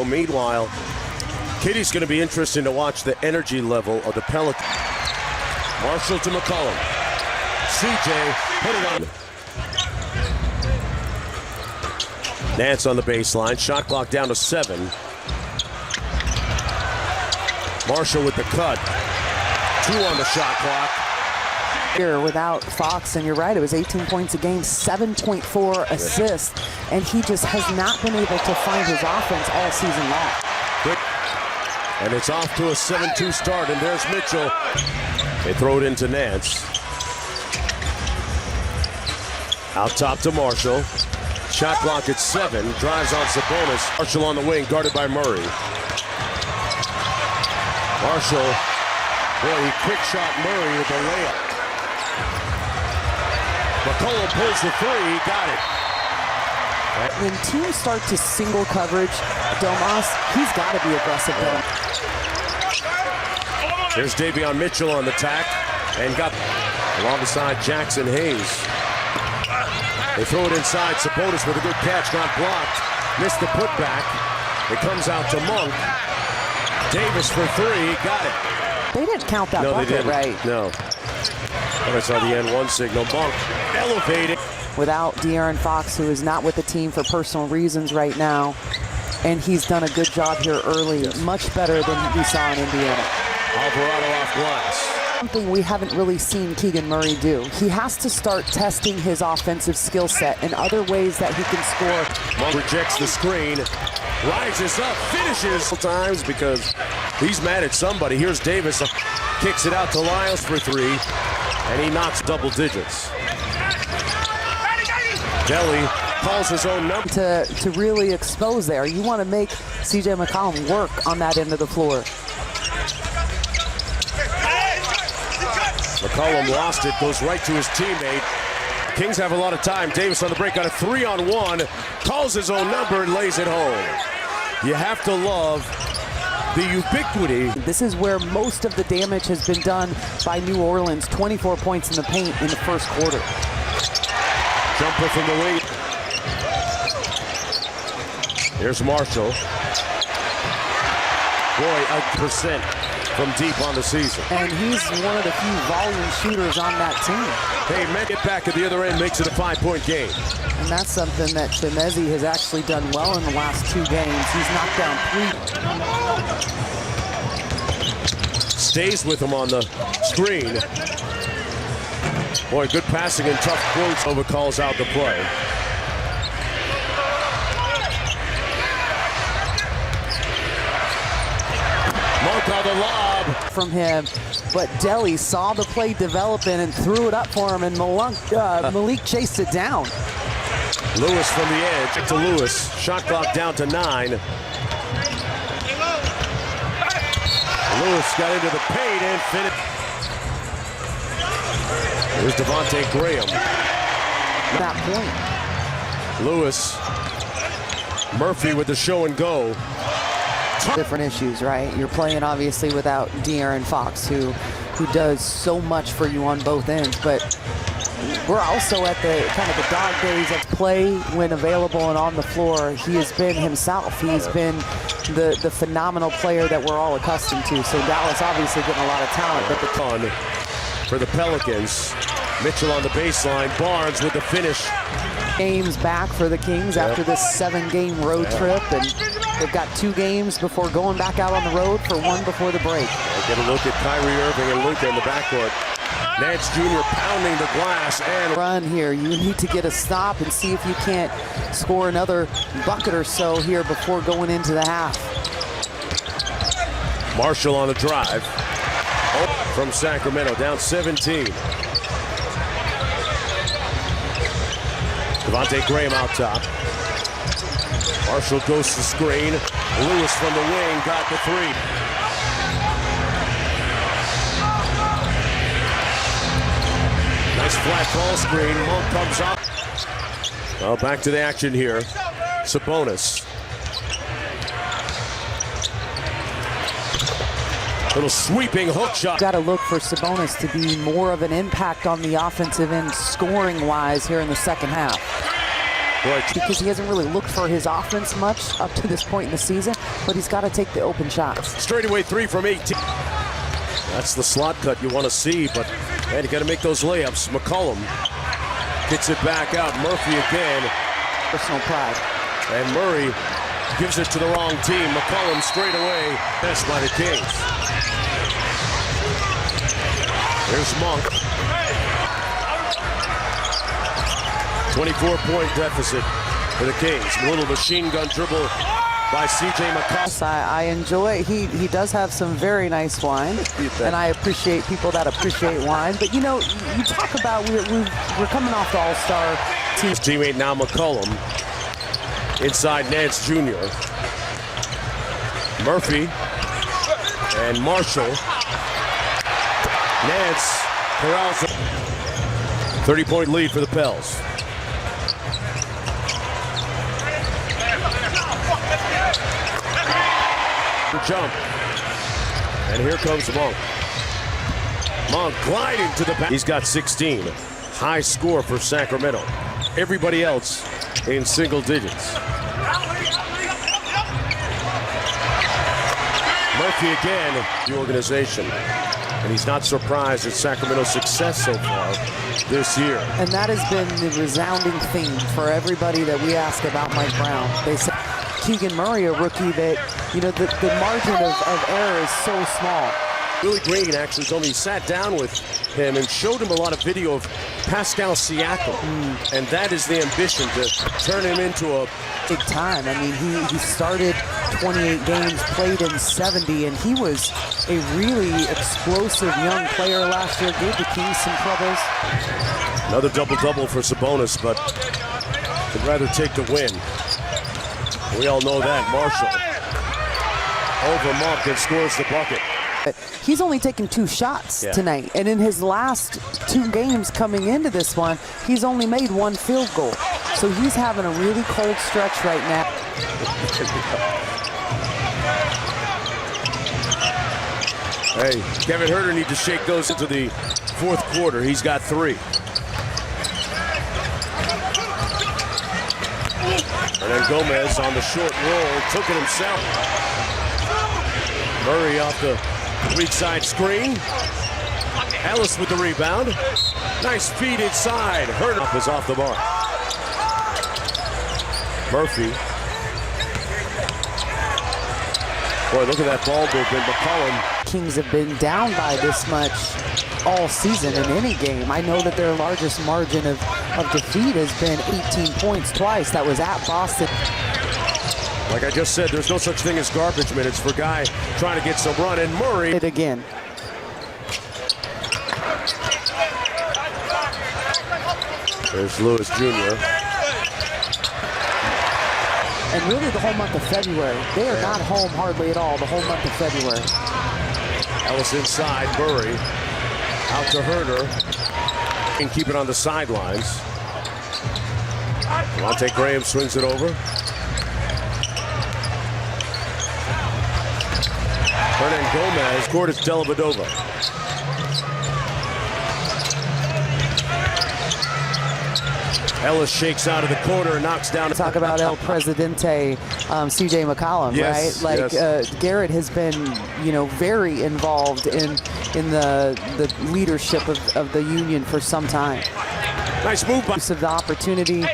Meanwhile, Kitty's going to be interesting to watch the energy level of the Pelicans. Marshall to McCollum. CJ put it on. Nance on the baseline. Shot clock down to 7. Marshall with the cut. 2 on the shot clock. Here without Fox, and you're right, it was 18 points a game, 7.4 assists, and he just has not been able to find his offense all season long. Good. And it's off to a 7-2 start, and there's Mitchell. They throw it into Nance. Out top to Marshall. Shot clock at 7. Drives on Sabonis. Marshall on the wing, guarded by Murray. Marshall, boy, he quick shot Murray with the layup. McCollum pulls the 3, he got it. When teams start to single coverage Domas, he's got to be aggressive though. There's Davion Mitchell on the tack and got alongside Jackson Hayes. They throw it inside. Sabonis with a good catch, not blocked. Missed the putback. It comes out to Monk. Davis for 3, got it. They didn't count that bucket, right? No. I saw the N1 signal. Monk elevated. Without De'Aaron Fox, who is not with the team for personal reasons right now, and he's done a good job here early, much better than we saw in Indiana. Alvarado off glass. Something we haven't really seen Keegan Murray do. He has to start testing his offensive skill set and other ways that he can score. Monk rejects the screen, rises up, finishes times because he's mad at somebody. Here's Davis, kicks it out to Lyles for 3, and he knocks double digits. Delly calls his own number. To really expose there. You want to make CJ McCollum work on that end of the floor. McCollum lost it, goes right to his teammate. Kings have a lot of time. Davis on the break on a 3-on-1, calls his own number and lays it home. You have to love the ubiquity. This is where most of the damage has been done by New Orleans. 24 points in the paint in the first quarter. Jumper from the wing. Here's Marshall. Boy, 1% from deep on the season. And he's one of the few volume shooters on that team. Hey, man, get back at the other end, makes it a 5-point game. And that's something that Chemezi has actually done well in the last 2 games. He's knocked down 3. Stays with him on the screen. Boy, good passing and tough quotes. Over calls out the play. Monk on the lob. From him, but Delly saw the play developing and threw it up for him, and Malik chased it down. Lewis from the edge to Lewis. Shot clock down to 9. Lewis got into the paint and finished. Here's Devontae Graham. That point. Lewis. Murphy with the show and go. Different issues, right? You're playing obviously without De'Aaron Fox, who does so much for you on both ends, but we're also at the kind of the dog days of play when available and on the floor. He has been himself. He's been the phenomenal player that we're all accustomed to. So Dallas obviously getting a lot of talent, but the ton for the Pelicans. Mitchell on the baseline. Barnes with the finish. Games back for the Kings after this 7-game road trip, and they've got 2 games before going back out on the road for 1 before the break. We'll get a look at Kyrie Irving and Luka in the backcourt. Nance Jr. pounding the glass and run here. You need to get a stop and see if you can't score another bucket or so here before going into the half. Marshall on the drive from Sacramento, down 17. Devontae Graham out top. Marshall goes to screen. Lewis from the wing got the 3. Nice flat ball screen. Monk comes up. Well, back to the action here. Sabonis. Little sweeping hook shot. Got to look for Sabonis to be more of an impact on the offensive end, scoring-wise, here in the second half. Right. Because he hasn't really looked for his offense much up to this point in the season, but he's got to take the open shots. Straightaway three from 18. That's the slot cut you want to see, but man, you got to make those layups. McCollum gets it back out. Murphy again. Personal pride. And Murray gives it to the wrong team. McCollum straight away. Missed by the Kings. Here's Monk. 24-point deficit for the Kings. A little machine gun dribble by C.J. McCollum. I enjoy, he does have some very nice wine, and I appreciate people that appreciate wine. But you know, you talk about, we're coming off the All-Star team. His teammate now McCollum. Inside Nance Jr. Murphy and Marshall. Nance corrals it. 30-point lead for the Pels. Jump. And here comes Monk. Monk gliding to the back. He's got 16. High score for Sacramento. Everybody else in single digits. Murphy again, the organization. And he's not surprised at Sacramento's success so far this year. And that has been the resounding theme for everybody that we ask about Mike Brown. They said Keegan Murray, a rookie that, you know, the margin of error is so small. Willie Green actually told me he sat down with him and showed him a lot of video of Pascal Siakam. And that is the ambition, to turn him into a big time. I mean, he started 28 games, played in 70, and he was a really explosive young player last year. Gave the Kings some troubles. Another double-double for Sabonis, but would rather take the win. We all know that. Marshall over Monk and scores the bucket. But he's only taken 2 shots tonight, and in his last 2 games coming into this one, he's only made 1 field goal. So he's having a really cold stretch right now. Hey, Kevin Huerter needs to shake those into the 4th quarter. He's got 3. And then Gomez on the short roll, took it himself. Murray off the weak side screen. Ellis with the rebound. Nice feed inside. Huerter is off the mark. Murphy. Boy, look at that ball movement. McCollum. Kings have been down by this much all season in any game. I know that their largest margin of defeat has been 18 points twice. That was at Boston. Like I just said, there's no such thing as garbage minutes for a guy trying to get some run. And Murray. It again. There's Lewis Jr. And really the whole month of February. They are not home hardly at all the whole month of February. Ellis inside, Murray out to Huerter. And keep it on the sidelines. Devontae Graham swings it over. Hernan Gomez scored his Dellavedova. Ellis shakes out of the corner and knocks down. Talk about El Presidente, C.J. McCollum, yes, right? Like Garrett has been, you know, very involved in the leadership of the union for some time. Nice move by. Of the opportunity,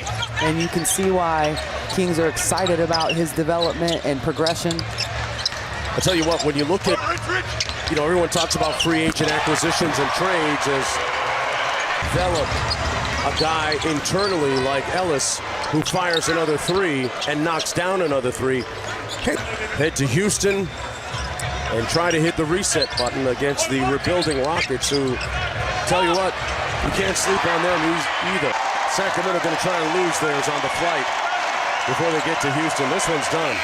and you can see why Kings are excited about his development and progression. I tell you what, when you look at, you know, everyone talks about free agent acquisitions and trades as develop a guy internally like Ellis who fires another 3 and knocks down another 3. Head to Houston and try to hit the reset button against the rebuilding Rockets, who, tell you what, you can't sleep on them either. Sacramento going to try and lose theirs on the flight before they get to Houston. This one's done.